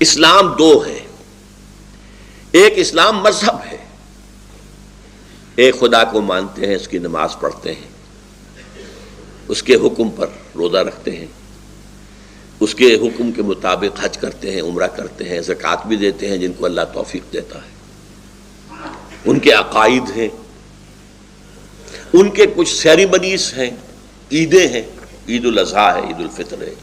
اسلام 2 ہے، ایک اسلام مذہب ہے، ایک خدا کو مانتے ہیں، اس کی نماز پڑھتے ہیں، اس کے حکم پر روزہ رکھتے ہیں، اس کے حکم کے مطابق حج کرتے ہیں، عمرہ کرتے ہیں، زکوٰۃ بھی دیتے ہیں جن کو اللہ توفیق دیتا ہے، ان کے عقائد ہیں، ان کے کچھ سیریمنیز ہیں، عیدیں ہیں، عید الاضحیٰ ہے، عید الفطر ہے،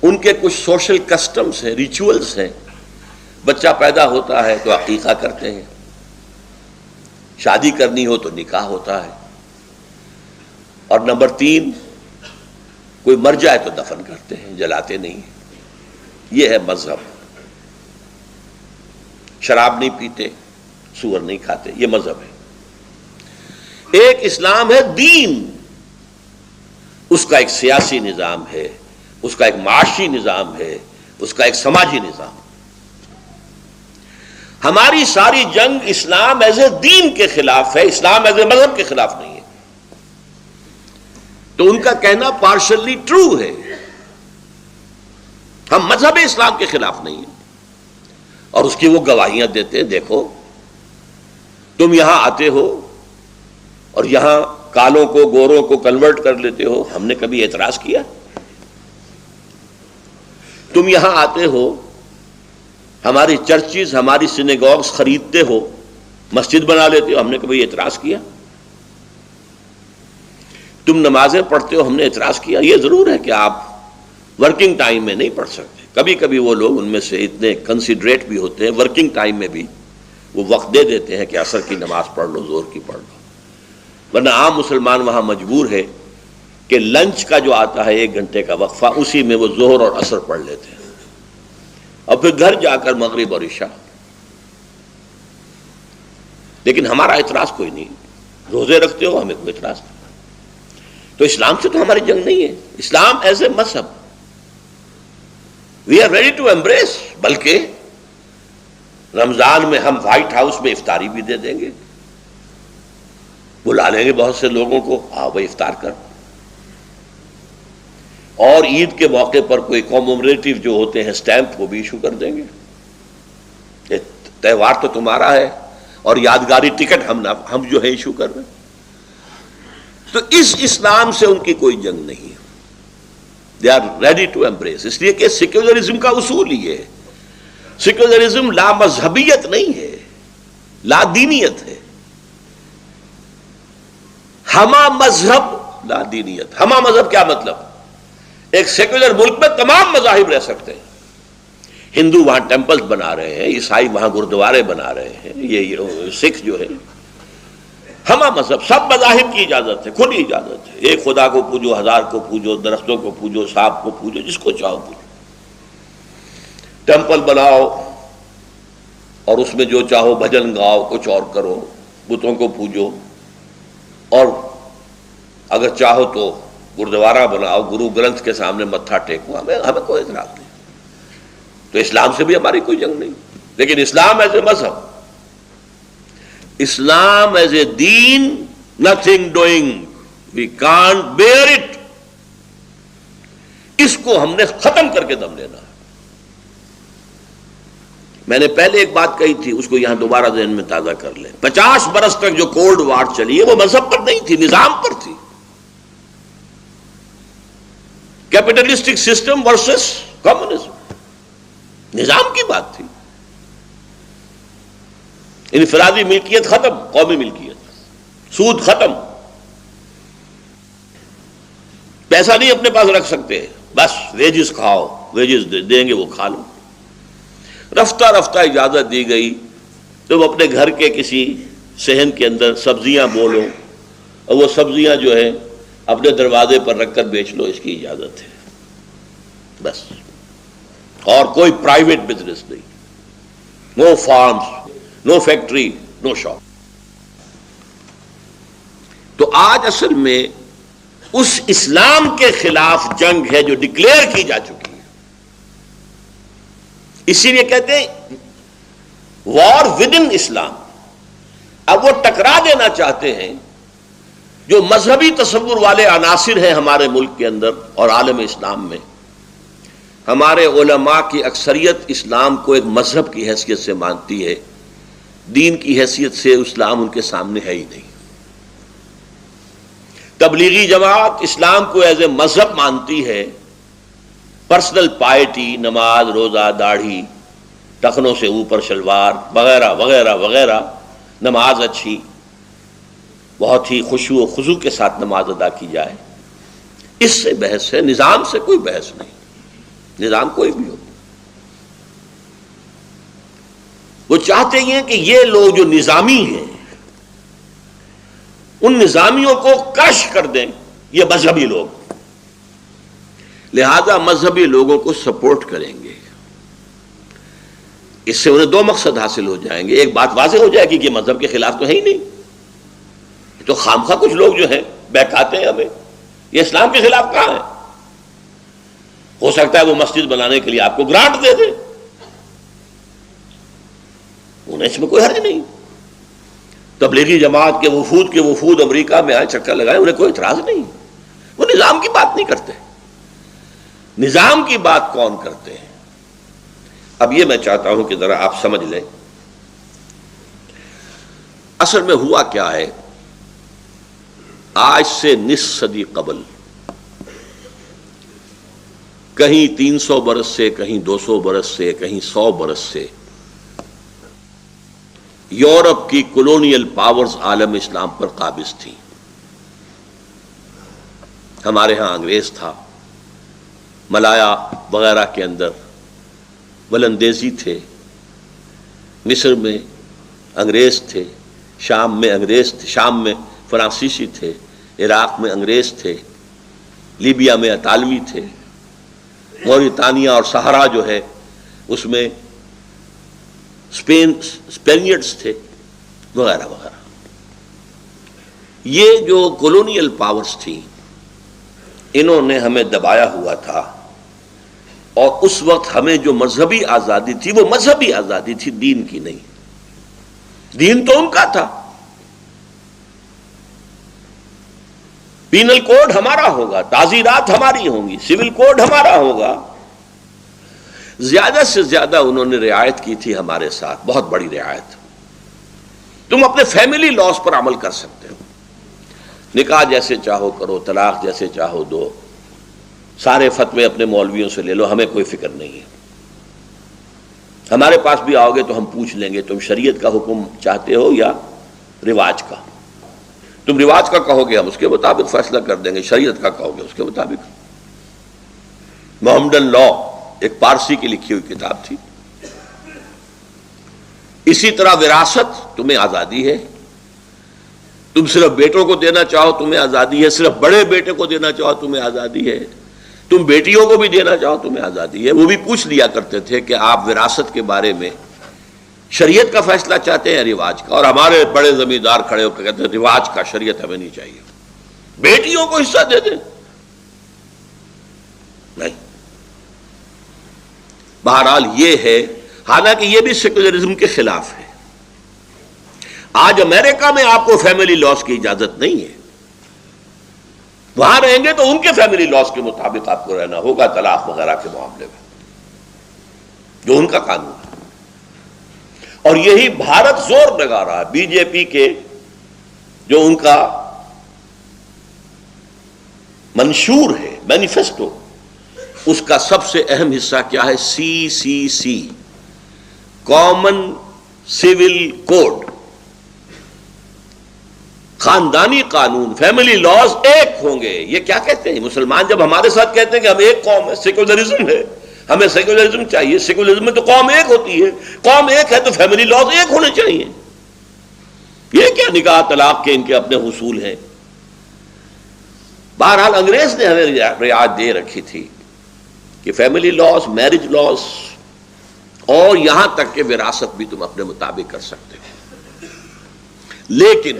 ان کے کچھ سوشل کسٹمز ہیں، ریچولز ہیں، بچہ پیدا ہوتا ہے تو عقیقہ کرتے ہیں، شادی کرنی ہو تو نکاح ہوتا ہے، اور نمبر 3 کوئی مر جائے تو دفن کرتے ہیں، جلاتے نہیں ہیں۔ یہ ہے مذہب۔ شراب نہیں پیتے، سور نہیں کھاتے، یہ مذہب ہے۔ ایک اسلام ہے دین، اس کا ایک سیاسی نظام ہے، اس کا ایک معاشی نظام ہے، اس کا ایک سماجی نظام۔ ہماری ساری جنگ اسلام ایز اے دین کے خلاف ہے، اسلام ایز اے مذہب کے خلاف نہیں ہے۔ تو ان کا کہنا پارشلی ٹرو ہے، ہم مذہب اسلام کے خلاف نہیں ہیں، اور اس کی وہ گواہیاں دیتے ہیں، دیکھو تم یہاں آتے ہو اور یہاں کالوں کو گوروں کو کنورٹ کر لیتے ہو، ہم نے کبھی اعتراض کیا؟ تم یہاں آتے ہو، ہماری چرچز، ہماری سینیگوگز خریدتے ہو، مسجد بنا لیتے ہو، ہم نے کبھی اعتراض کیا؟ تم نمازیں پڑھتے ہو، ہم نے اعتراض کیا؟ یہ ضرور ہے کہ آپ ورکنگ ٹائم میں نہیں پڑھ سکتے، کبھی کبھی وہ لوگ ان میں سے اتنے کنسیڈریٹ بھی ہوتے ہیں، ورکنگ ٹائم میں بھی وہ وقت دے دیتے ہیں کہ عصر کی نماز پڑھ لو، ظہر کی پڑھ لو، ورنہ عام مسلمان وہاں مجبور ہے کہ لنچ کا جو آتا ہے 1 گھنٹے کا وقفہ، اسی میں وہ ظہر اور عصر پڑھ لیتے ہیں، اور پھر گھر جا کر مغرب اور عشاء۔ لیکن ہمارا اعتراض کوئی نہیں، روزے رکھتے ہو، ہمیں کوئی اعتراض نہیں۔ تو اسلام سے تو ہماری جنگ نہیں ہے، اسلام ایز اے مذہب we are ready to embrace, بلکہ رمضان میں ہم وائٹ ہاؤس میں افطاری بھی دے دیں گے، بلا لیں گے بہت سے لوگوں کو، آؤ بھائی افطار کر، اور عید کے موقع پر کوئی کومومریٹو جو ہوتے ہیں سٹیمپ وہ بھی ایشو کر دیں گے، یہ تہوار تو تمہارا ہے، اور یادگاری ٹکٹ ہم جو ہے ایشو کر رہے ہیں۔ تو اس اسلام سے ان کی کوئی جنگ نہیں ہے، they are ready to embrace, اس لیے کہ سیکولرزم کا اصول یہ ہے، سیکولرزم لا مذہبیت نہیں ہے، لا دینیت ہے، ہما مذہب لا دینیت۔ ہما مذہب کیا مطلب؟ ایک سیکولر ملک میں تمام مذاہب رہ سکتے ہیں، ہندو وہاں ٹیمپلز بنا رہے ہیں، عیسائی وہاں گردوارے بنا رہے ہیں، یہ سکھ جو ہے، ہمہ مذہب، سب مذاہب کی اجازت ہے، کھلی اجازت ہے، ایک خدا کو پوجو، ہزار کو پوجو، درختوں کو پوجو، سانپ کو پوجو، جس کو چاہو پوجو، ٹیمپل بناؤ اور اس میں جو چاہو بھجن گاؤ، کچھ اور کرو، بتوں کو پوجو، اور اگر چاہو تو گردوارہ بناؤ، گرو گرنتھ کے سامنے متھا ٹیکو، ہمیں کوئی اعتراض نہیں، تو اسلام سے بھی ہماری کوئی جنگ نہیں، لیکن اسلام ایز اے مذہب، اسلام ایز اے دین، nothing doing, we can't bear it, اس کو ہم نے ختم کر کے دم لینا ہے۔ میں نے پہلے ایک بات کہی تھی، اس کو یہاں دوبارہ ذہن میں تازہ کر لیں، 50 برس تک جو کولڈ وار چلی ہے وہ مذہب پر نہیں تھی، نظام پر تھی، کیپٹلسٹک سسٹم ورسس کمیونزم، نظام کی بات تھی، انفرادی ملکیت ختم، قومی ملکیت، سود ختم، پیسہ نہیں اپنے پاس رکھ سکتے، بس ویجز کھاؤ، ویجز دیں گے وہ کھا لو۔ رفتہ رفتہ اجازت دی گئی، تم اپنے گھر کے کسی صحن کے اندر سبزیاں بو لو، اور وہ سبزیاں جو ہے اپنے دروازے پر رکھ کر بیچ لو، اس کی اجازت ہے، بس، اور کوئی پرائیویٹ بزنس نہیں، نو فارمز، نو فیکٹری، نو شاپ۔ تو آج اصل میں اس اسلام کے خلاف جنگ ہے جو ڈکلیئر کی جا چکی ہے، اسی لیے کہتے ہیں وار ود ان اسلام۔ اب وہ ٹکرا دینا چاہتے ہیں جو مذہبی تصور والے عناصر ہیں ہمارے ملک کے اندر اور عالم اسلام میں۔ ہمارے علماء کی اکثریت اسلام کو ایک مذہب کی حیثیت سے مانتی ہے، دین کی حیثیت سے اسلام ان کے سامنے ہے ہی نہیں۔ تبلیغی جماعت اسلام کو ایز اے مذہب مانتی ہے، پرسنل پائٹی، نماز، روزہ، داڑھی، ٹخنوں سے اوپر شلوار وغیرہ وغیرہ وغیرہ، نماز اچھی، بہت ہی خشوع و خضوع کے ساتھ نماز ادا کی جائے، اس سے بحث ہے، نظام سے کوئی بحث نہیں، نظام کوئی بھی ہو۔ وہ چاہتے ہیں کہ یہ لوگ جو نظامی ہیں ان نظامیوں کو کش کر دیں، یہ مذہبی لوگ، لہذا مذہبی لوگوں کو سپورٹ کریں گے۔ اس سے انہیں دو مقصد حاصل ہو جائیں گے، ایک بات واضح ہو جائے گی کہ مذہب کے خلاف تو ہے ہی نہیں، تو خامخواہ کچھ لوگ جو ہیں بہکاتے ہیں ہمیں، یہ اسلام کے خلاف کہاں ہے؟ ہو سکتا ہے وہ مسجد بنانے کے لیے آپ کو گرانٹ دے دے، انہیں اس میں کوئی حرج نہیں۔ تبلیغی جماعت کے وفود امریکہ میں آئے، چکر لگائے، انہیں کوئی اعتراض نہیں، وہ نظام کی بات نہیں کرتے۔ نظام کی بات کون کرتے ہیں؟ اب یہ میں چاہتا ہوں کہ ذرا آپ سمجھ لیں اصل میں ہوا کیا ہے۔ آج سے نصف صدی قبل، کہیں 300 برس سے، کہیں 200 برس سے، کہیں 100 برس سے، یورپ کی کولونیل پاورز عالم اسلام پر قابض تھیں۔ ہمارے ہاں انگریز تھا، ملایا وغیرہ کے اندر ولندیزی تھے، مصر میں انگریز تھے، شام میں انگریز تھے، شام میں فرانسیسی تھے، عراق میں انگریز تھے، لیبیا میں اطالوی تھے، موریتانیہ اور صحرا جو ہے اس میں اسپینیڈز تھے، وغیرہ وغیرہ۔ یہ جو کولونیل پاورز تھیں انہوں نے ہمیں دبایا ہوا تھا، اور اس وقت ہمیں جو مذہبی آزادی تھی وہ مذہبی آزادی تھی، دین کی نہیں۔ دین تو ان کا تھا، پینل کوڈ ہمارا ہوگا، تعزیرات ہماری ہوں گی، سول کوڈ ہمارا ہوگا۔ زیادہ سے زیادہ انہوں نے رعایت کی تھی ہمارے ساتھ، بہت بڑی رعایت۔ تم اپنے فیملی لاز پر عمل کر سکتے ہو، نکاح جیسے چاہو کرو، طلاق جیسے چاہو دو، سارے فتوے اپنے مولویوں سے لے لو، ہمیں کوئی فکر نہیں ہے۔ ہمارے پاس بھی آؤ گے تو ہم پوچھ لیں گے تم شریعت کا حکم چاہتے ہو یا رواج کا؟ تم رواج کا کہو گے ہم اس کے مطابق فیصلہ کر دیں گے، شریعت کا کہو گے اس کے مطابق۔ محمدن لا ایک پارسی کی لکھی ہوئی کتاب تھی، اسی طرح وراثت، تمہیں آزادی ہے، تم صرف بیٹوں کو دینا چاہو تمہیں آزادی ہے، صرف بڑے بیٹے کو دینا چاہو تمہیں آزادی ہے، تم بیٹیوں کو بھی دینا چاہو تمہیں آزادی ہے۔ وہ بھی پوچھ لیا کرتے تھے کہ آپ وراثت کے بارے میں شریعت کا فیصلہ چاہتے ہیں یا رواج کا؟ اور ہمارے بڑے زمیندار کھڑے ہو کے کہتے ہیں رواج کا، شریعت ہمیں نہیں چاہیے، بیٹیوں کو حصہ دے دیں۔ نہیں، بہرحال یہ ہے، حالانکہ یہ بھی سیکولرزم کے خلاف ہے۔ آج امریکہ میں آپ کو فیملی لاز کی اجازت نہیں ہے، وہاں رہیں گے تو ان کے فیملی لاز کے مطابق آپ کو رہنا ہوگا طلاق وغیرہ کے معاملے میں، جو ان کا قانون ہے۔ اور یہی بھارت زور لگا رہا ہے، بی جے پی کے جو ان کا منشور ہے، مینیفیسٹو، اس کا سب سے اہم حصہ کیا ہے؟ CCC، کامن سول کوڈ، خاندانی قانون، فیملی لاز ایک ہوں گے۔ یہ کیا کہتے ہیں مسلمان جب ہمارے ساتھ کہتے ہیں کہ ہم ایک قوم ہے، سیکولرزم ہے، ہمیں سیکولرزم چاہیے، سیکولرزم میں تو قوم ایک ہوتی ہے، قوم ایک ہے تو فیملی لاز ایک ہونے چاہیے۔ یہ کیا نکاح طلاق کے ان کے اپنے حصول ہیں؟ بہرحال انگریز نے ہمیں رعایت دے رکھی تھی کہ فیملی لاز، میرج لاز، اور یہاں تک کہ وراثت بھی تم اپنے مطابق کر سکتے ہو۔ لیکن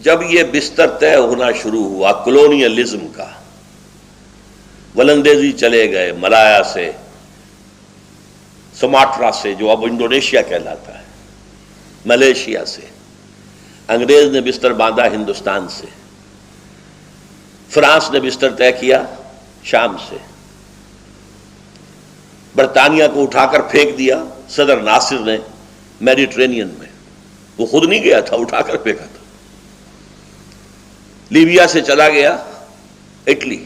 جب یہ بستر طے ہونا شروع ہوا کولونیلزم کا، ولندیزی چلے گئے ملایا سے، سماٹرا سے جو اب انڈونیشیا کہلاتا ہے، ملیشیا سے، انگریز نے بستر باندھا ہندوستان سے، فرانس نے بستر طے کیا شام سے، برطانیہ کو اٹھا کر پھینک دیا صدر ناصر نے میڈیٹرینین میں، وہ خود نہیں گیا تھا، اٹھا کر پھینکا تھا۔ لیبیا سے چلا گیا اٹلی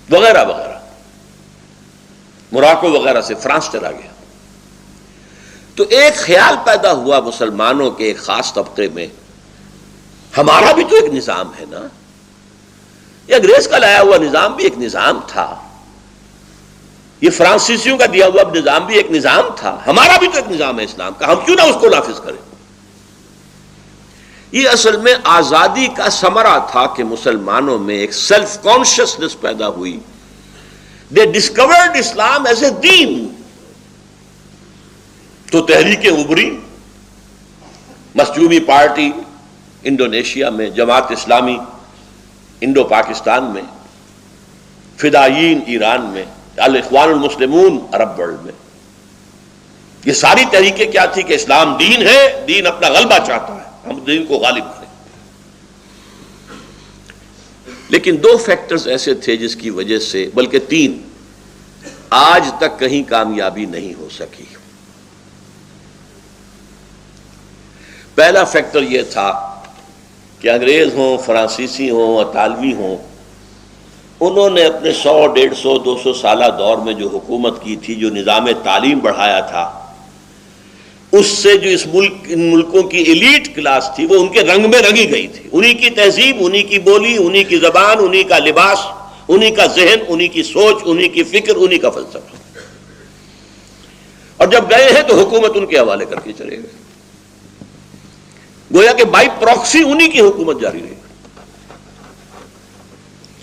وغیرہ وغیرہ، موراکو وغیرہ سے فرانس چلا گیا۔ تو ایک خیال پیدا ہوا مسلمانوں کے ایک خاص طبقے میں، ہمارا بھی تو ایک نظام ہے نا، یہ انگریز کا لایا ہوا نظام بھی ایک نظام تھا، یہ فرانسیسیوں کا دیا ہوا نظام بھی ایک نظام تھا، ہمارا بھی تو ایک نظام ہے اسلام کا، ہم کیوں نہ اس کو نافذ کریں؟ یہ اصل میں آزادی کا ثمرہ تھا کہ مسلمانوں میں ایک سیلف کانشسنس پیدا ہوئی۔ دے ڈسکورڈ اسلام ایز اے دین، تو تحریکیں ابھری، مسجومی پارٹی انڈونیشیا میں، جماعت اسلامی انڈو پاکستان میں، فدائیین ایران میں، الاخوان المسلمون عرب ورلڈ میں، یہ ساری تحریکیں کیا تھی کہ اسلام دین ہے، دین اپنا غلبہ چاہتا ہے، ہم دین کو غالب کریں۔ لیکن دو فیکٹرز ایسے تھے جس کی وجہ سے، بلکہ تین، آج تک کہیں کامیابی نہیں ہو سکی۔ پہلا فیکٹر یہ تھا کہ انگریز ہوں، فرانسیسی ہوں، اطالوی ہوں، انہوں نے اپنے 100، 150، 200 سالہ دور میں جو حکومت کی تھی، جو نظام تعلیم بڑھایا تھا، اس سے جو اس ملک، ان ملکوں کی ایلیٹ کلاس تھی، وہ ان کے رنگ میں رنگی گئی تھی، انہی کی تہذیب، انہی کی بولی، انہی کی زبان، انہی کا لباس، انہی کا ذہن، انہی کی سوچ، انہی کی فکر، انہی کا فلسفہ۔ اور جب گئے ہیں تو حکومت ان کے حوالے کر کے چلے گئے، گویا کہ بائی پراکسی انہی کی حکومت جاری رہی۔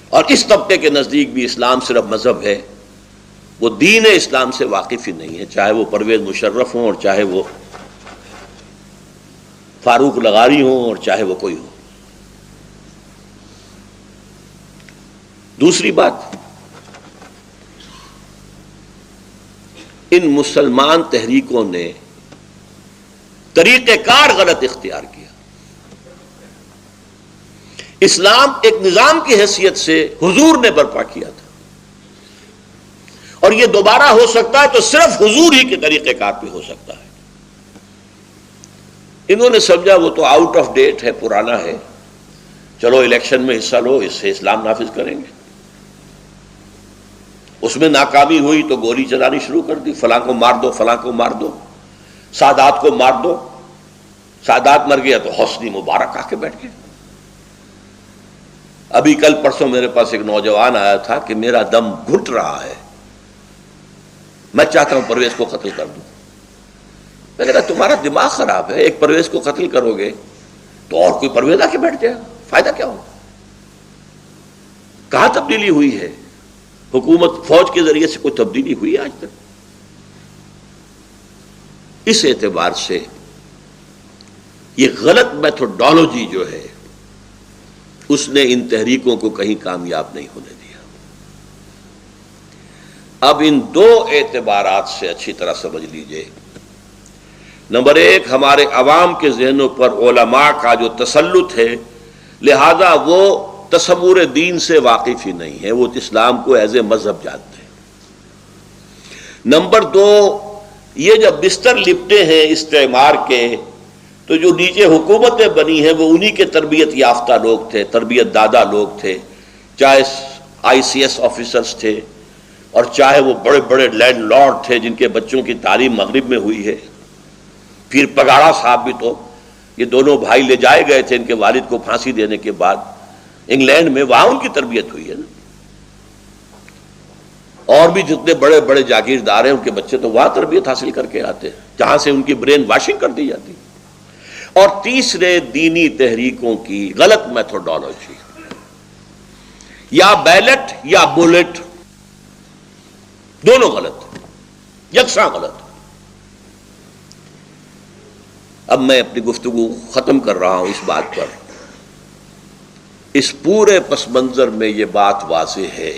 اور اس طبقے کے نزدیک بھی اسلام صرف مذہب ہے، وہ دین اسلام سے واقف ہی نہیں ہے، چاہے وہ پرویز مشرف ہوں اور چاہے وہ فاروق لغاری ہوں اور چاہے وہ کوئی ہو۔ دوسری بات، ان مسلمان تحریکوں نے طریقہ کار غلط اختیار کیا۔ اسلام ایک نظام کی حیثیت سے حضور نے برپا کیا تھا، اور یہ دوبارہ ہو سکتا ہے تو صرف حضور ہی کے طریقہ کار پہ ہو سکتا ہے۔ انہوں نے سمجھا وہ تو آؤٹ آف ڈیٹ ہے، پرانا ہے، چلو الیکشن میں حصہ لو، اس سے اسلام نافذ کریں گے۔ اس میں ناکامی ہوئی تو گولی چلانی شروع کر دی، فلاں کو مار دو، فلاں کو مار دو، سادات کو مار دو، سادات مر گیا تو حسنی مبارک آ کے بیٹھ گئے۔ ابھی کل پرسوں میرے پاس ایک نوجوان آیا تھا کہ میرا دم گھٹ رہا ہے، میں چاہتا ہوں پرویز کو قتل کر دوں۔ میں نے کہا تمہارا دماغ خراب ہے، ایک پرویز کو قتل کرو گے تو اور کوئی پرویز آ کے بیٹھ جائے گا، فائدہ کیا ہوگا؟ کہاں تبدیلی ہوئی ہے؟ حکومت فوج کے ذریعے سے کوئی تبدیلی ہوئی ہے آج تک؟ اس اعتبار سے یہ غلط میتھوڈالوجی جو ہے اس نے ان تحریکوں کو کہیں کامیاب نہیں ہونے دیا۔ اب ان دو اعتبارات سے اچھی طرح سمجھ لیجئے۔ نمبر ایک، ہمارے عوام کے ذہنوں پر علماء کا جو تسلط ہے، لہذا وہ تصور دین سے واقف ہی نہیں ہے، وہ اسلام کو ایز اے مذہب جانتے ہیں۔ نمبر دو، یہ جب بستر لپٹے ہیں استعمار کے، تو جو نیچے حکومتیں بنی ہیں وہ انہی کے تربیت یافتہ لوگ تھے، تربیت دادا لوگ تھے، چاہے آئی سی ایس آفیسرز تھے اور چاہے وہ بڑے بڑے لینڈ لارڈ تھے جن کے بچوں کی تعلیم مغرب میں ہوئی ہے۔ پھر پگاڑا صاحب بھی تو، یہ دونوں بھائی لے جائے گئے تھے ان کے والد کو پھانسی دینے کے بعد انگلینڈ میں، وہاں ان کی تربیت ہوئی ہے نا۔ اور بھی جتنے بڑے بڑے جاگیردار ہیں ان کے بچے تو وہاں تربیت حاصل کر کے آتے ہیں جہاں سے ان کی برین واشنگ کر دی جاتی ہے۔ اور تیسرے، دینی تحریکوں کی غلط میتھوڈالوجی، یا بیلٹ یا بولٹ، دونوں غلط، یکساں غلط۔ اب میں اپنی گفتگو ختم کر رہا ہوں اس بات پر، اس پورے پس منظر میں یہ بات واضح ہے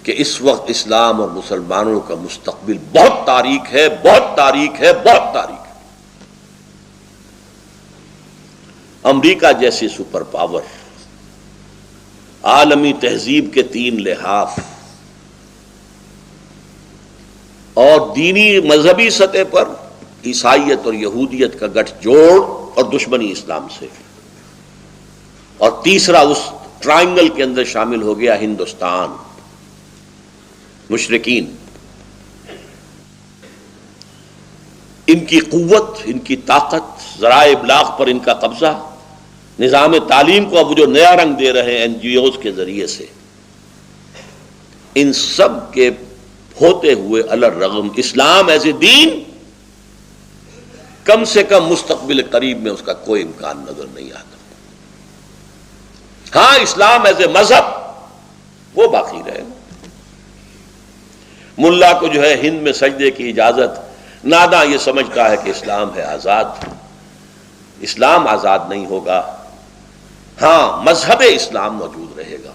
کہ اس وقت اسلام اور مسلمانوں کا مستقبل بہت تاریک ہے، بہت تاریک ہے، بہت تاریک ہے۔ امریکہ جیسی سپر پاور، عالمی تہذیب کے 3 لحاف اور دینی مذہبی سطح پر عیسائیت اور یہودیت کا گٹھ جوڑ اور دشمنی اسلام سے، اور تیسرا اس ٹرائنگل کے اندر شامل ہو گیا ہندوستان، مشرکین، ان کی قوت، ان کی طاقت، ذرائع ابلاغ پر ان کا قبضہ، نظام تعلیم کو اب جو نیا رنگ دے رہے ہیں این جی اوز کے ذریعے سے، ان سب کے ہوتے ہوئے الرغم اسلام ایز اے دین کم سے کم مستقبل قریب میں اس کا کوئی امکان نظر نہیں آتا۔ ہاں، اسلام ایز اے مذہب وہ باقی رہے گا۔ ملا کو جو ہے ہند میں سجدے کی اجازت، ناداں یہ سمجھتا ہے کہ اسلام ہے آزاد۔ اسلام آزاد نہیں ہوگا، ہاں مذہب اسلام موجود رہے گا،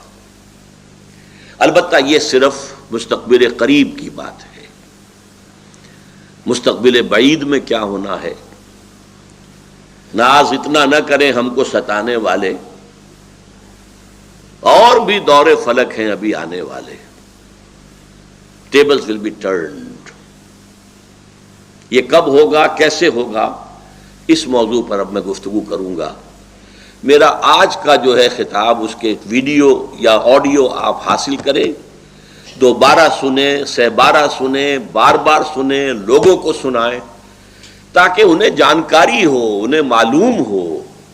البتہ یہ صرف مستقبل قریب کی بات ہے۔ مستقبل بعید میں کیا ہونا ہے، ناز اتنا نہ کریں ہم کو ستانے والے، اور بھی دور فلک ہیں ابھی آنے والے۔ Tables will be turned. یہ کب ہوگا، کیسے ہوگا، اس موضوع پر اب میں گفتگو کروں گا۔ میرا آج کا جو ہے خطاب، اس کے ویڈیو یا آڈیو آپ حاصل کریں، دوبارہ سنیں، 12 سنیں، بار بار سنیں، لوگوں کو سنائیں، تاکہ انہیں جانکاری ہو، انہیں معلوم ہو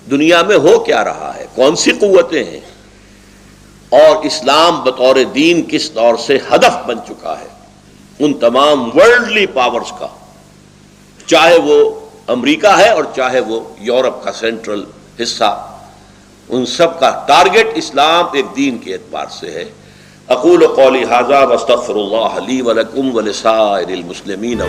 دنیا میں ہو کیا رہا ہے، کون سی قوتیں ہیں، اور اسلام بطور دین کس دور سے ہدف بن چکا ہے ان تمام ورلڈلی پاورز کا، چاہے وہ امریکہ ہے اور چاہے وہ یورپ کا سینٹرل حصہ، ان سب کا ٹارگٹ اسلام ایک دین کے اعتبار سے ہے۔ اقول قولی ھذا واستغفر اللہ لی ولکم ولسائر المسلمین